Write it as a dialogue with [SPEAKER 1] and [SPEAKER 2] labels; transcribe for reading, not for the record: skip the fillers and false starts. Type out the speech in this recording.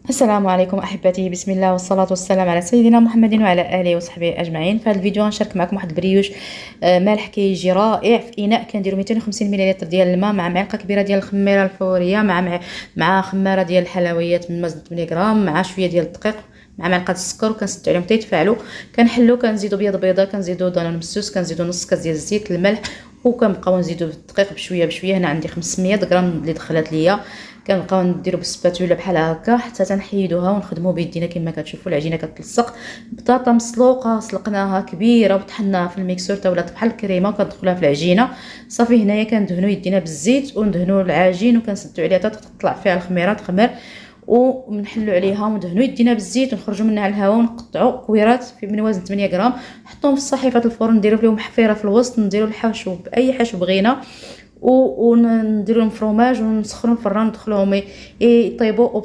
[SPEAKER 1] السلام عليكم احبتي، بسم الله والصلاه والسلام على سيدنا محمد وعلى اله وصحبه اجمعين. في هذا الفيديو غنشارك معكم واحد البريوش مالح كيجي رائع. في اناء كنديروا 250 ملل ديال الماء مع معلقه كبيره ديال الخميره الفوريه مع خماره ديال الحلويات من وزن 8 غرام مع شويه ديال الدقيق مع معلقه السكر، وكنسدو عليهم حتى يتفاعلوا. كنحلو كنزيدو بيض بيضه، كنزيدو دانون مسوس، كنزيدو نص كاس ديال الزيت، الملح، وكنبقاو نزيدو الدقيق بشويه بشويه. هنا عندي 500 غرام اللي دخلت ليا. كنبقاو نديرو بالسباتولا بحال هكا حتى تنحيدوها ونخدمو بيدينا. كما كتشوفوا العجينه كتلصق. بطاطا مسلوقه سلقناها كبيره وطحناها في الميكسور حتى ولات بحال الكريمه، وكندخلوها في العجينه صافي. هنايا كندهنوا يدينا بالزيت وندهنوا العجين وكنسدوا عليها حتى تطلع فيها الخميره تخمر، ونحلوا عليها وندهنوا يدينا بالزيت ونخرجوا منها الهواء، ونقطعوا كويرات من وزن 8 غرام، نحطوهم في صحيفه الفرن، نديروا فيهم حفيره في الوسط، نديروا الحشو باي حشو بغينا، ونديروا لهم فروماج ونسخنوا الفران ندخلوهم يطيبوا.